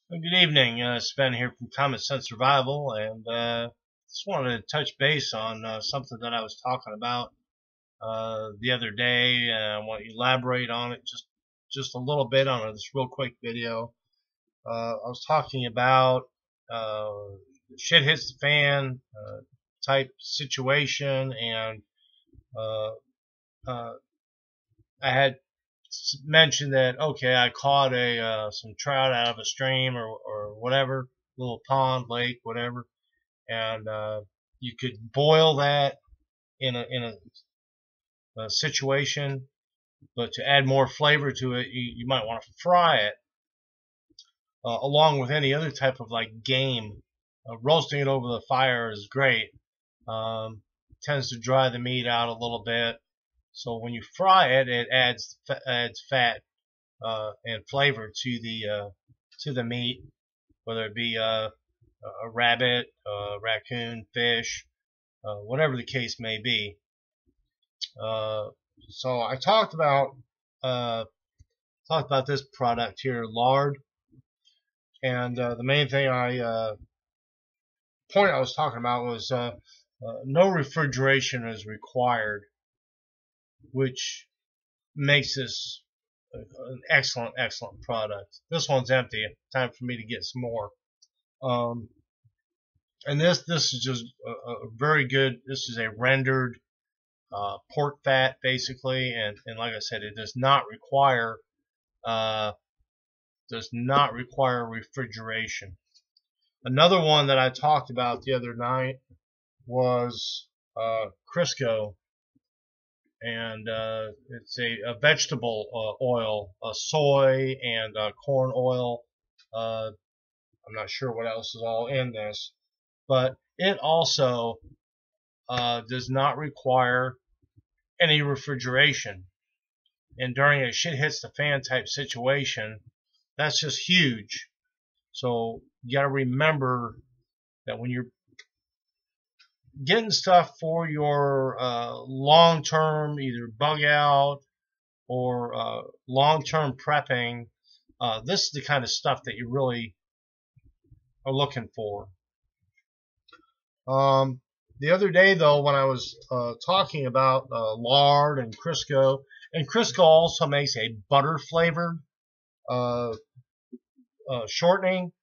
Well, good evening. Sven here from Common Sense Survival, and just wanted to touch base on something that I was talking about the other day. I want to elaborate on it just a little bit on this real quick video. I was talking about uh, shit hits the fan type situation, and uh, uh, I had mentioned that okay, I caught a some trout out of a stream or whatever, little pond, lake, whatever, and you could boil that in a situation, but to add more flavor to it, you might want to fry it along with any other type of like game. Roasting it over the fire is great. Tends to dry the meat out a little bit. So when you fry it, it adds fat and flavor to the meat, whether it be a rabbit, raccoon, fish, whatever the case may be. So I uh, talked about this product here, LARD, and the main thing point I was talking about was no refrigeration is required, which makes this an excellent product. This one's empty. Time for me to get some more. And this is just a very good. This is a rendered pork fat basically, and like I said, it does not require refrigeration. Another one that I talked about the other night was Crisco, and it's a vegetable oil, soy and corn oil. I'm not sure what else is all in this, but it also does not require any refrigeration. And during a shit hits the fan type situation, that's just huge. So you got to remember that when you're getting stuff for your long-term either bug out or long-term prepping, this is the kind of stuff that you really are looking for. The other day, though, when I was talking about lard and Crisco also makes a butter flavored shortening,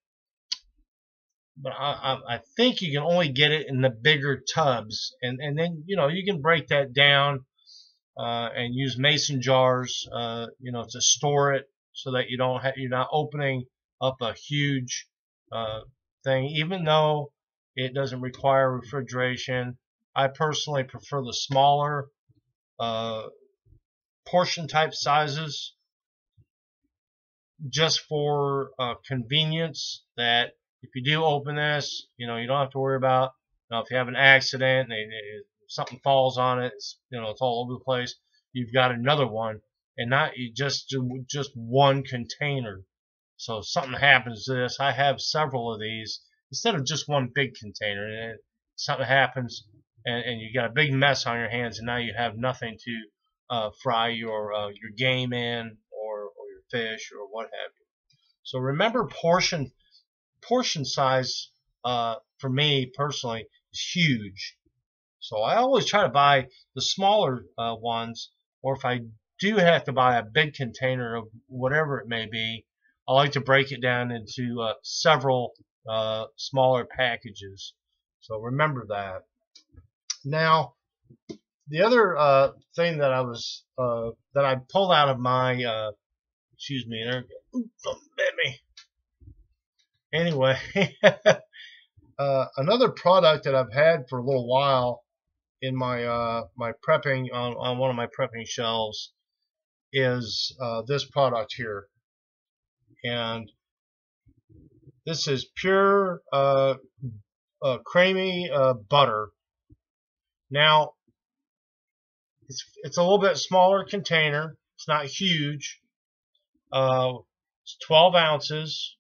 but I think you can only get it in the bigger tubs, and then you can break that down and use mason jars, to store it so that you're not opening up a huge thing, even though it doesn't require refrigeration. I personally prefer the smaller portion type sizes just for convenience, that if you do open this, you don't have to worry about if you have an accident and something falls on it, it's all over the place. You've got another one, and not just one container. So if something happens to this, I have several of these instead of just one big container. And something happens, and you got a big mess on your hands, and now you have nothing to fry your game in, or your fish, or what have you. So remember, portion size for me personally is huge. So I always try to buy the smaller ones, or if I do have to buy a big container of whatever it may be, I like to break it down into several smaller packages. So remember that. Now, the other thing that I pulled out of my excuse me, there, ooh, something bit me. Anyway, another product that I've had for a little while in my my prepping on one of my prepping shelves is this product here, and this is pure creamy butter. Now it's a little bit smaller container. It's not huge. It's 12 ounces.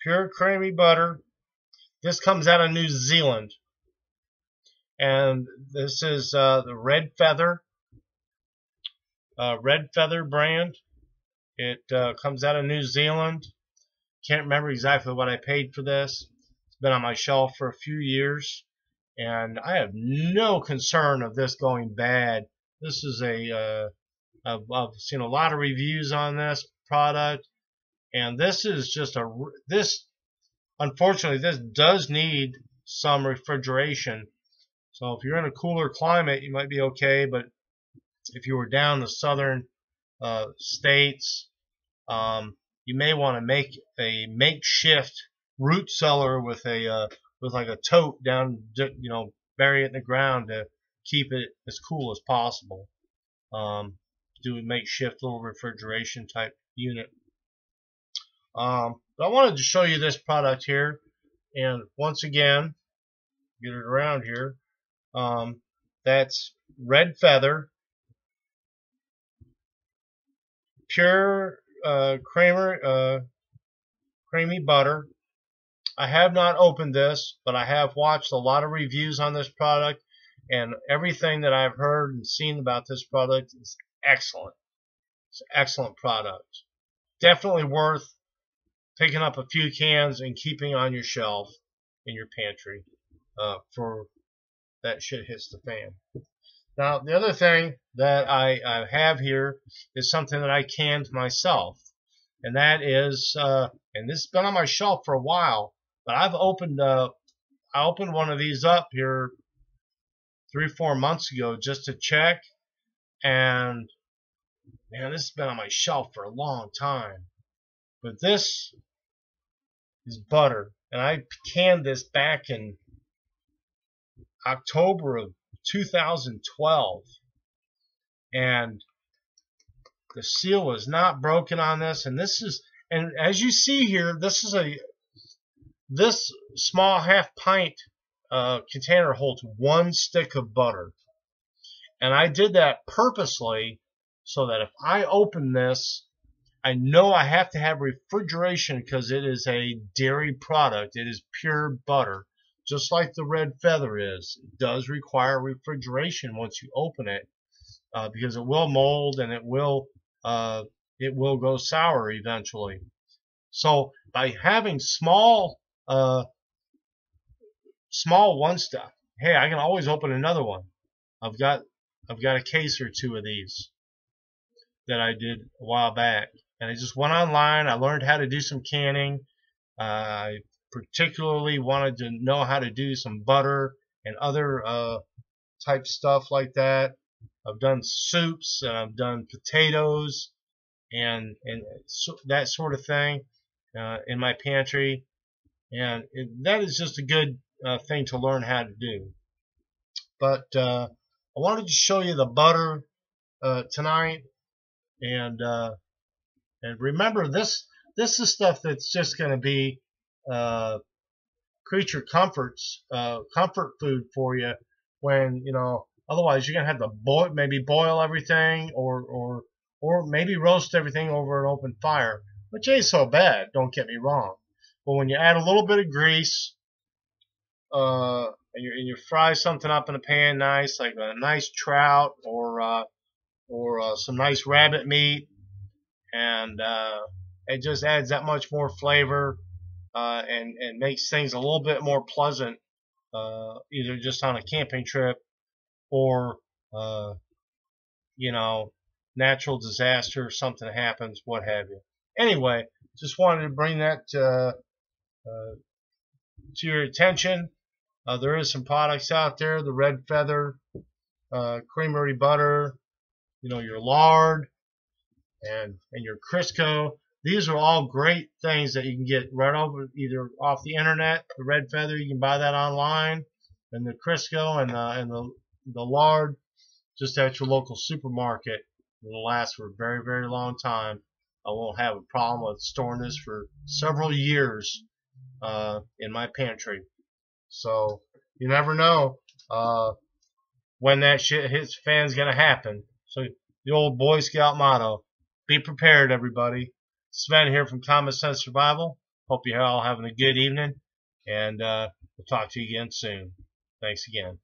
Pure creamy butter. This comes out of New Zealand, and this is the Red Feather brand. It comes out of New Zealand. Can't remember exactly what I paid for this. It's been on my shelf for a few years, and I have no concern of this going bad. This is I've seen a lot of reviews on this product, and this is just unfortunately, this does need some refrigeration. So if you're in a cooler climate, you might be okay, but if you were down the southern states, you may want to make a makeshift root cellar with like a tote down, bury it in the ground to keep it as cool as possible. Do a makeshift little refrigeration type unit. But I wanted to show you this product here, and once again, get it around here. That's Red Feather, pure creamy butter. I have not opened this, but I have watched a lot of reviews on this product, and everything that I've heard and seen about this product is excellent. It's an excellent product. Definitely worth picking up a few cans and keeping on your shelf in your pantry for that shit hits the fan. Now, the other thing that I have here is something that I canned myself, and that is, and this has been on my shelf for a while, but I opened one of these up here 3 or 4 months ago just to check, and man, this has been on my shelf for a long time. But this is butter, and I canned this back in October of 2012, and the seal is not broken on this, and as you see here, this small half pint container holds 1 stick of butter, and I did that purposely so that if I open this, I know I have to have refrigeration because it is a dairy product. It is pure butter, just like the Red Feather is. It does require refrigeration once you open it, because it will mold and it will go sour eventually. So by having small one step, hey, I can always open another one. I've got a case or 2 of these that I did a while back, and I just went online. I learned how to do some canning. I particularly wanted to know how to do some butter and other type stuff like that. I've done soups, and I've done potatoes and that sort of thing in my pantry, and that is just a good thing to learn how to do. But I wanted to show you the butter tonight, and remember, this is stuff that's just going to be creature comfort food for you, when otherwise you're gonna have to maybe boil everything, or maybe roast everything over an open fire, which ain't so bad, don't get me wrong. But when you add a little bit of grease, and you fry something up in a pan nice, like a nice trout or some nice rabbit meat, and it just adds that much more flavor, and makes things a little bit more pleasant, either just on a camping trip or natural disaster, something happens, what have you. Anyway, just wanted to bring that to your attention. There is some products out there, the Red Feather creamery butter, your Lard, and your Crisco. These are all great things that you can get right over either off the internet. The Red Feather, you can buy that online, and the Crisco and the Lard just at your local supermarket. It'll last for a very, very long time. I won't have a problem with storing this for several years in my pantry. So you never know when that shit hits the fan's gonna happen. So the old Boy Scout motto: be prepared, everybody. Sven here from Common Sense Survival. Hope you're all having a good evening, and we'll talk to you again soon. Thanks again.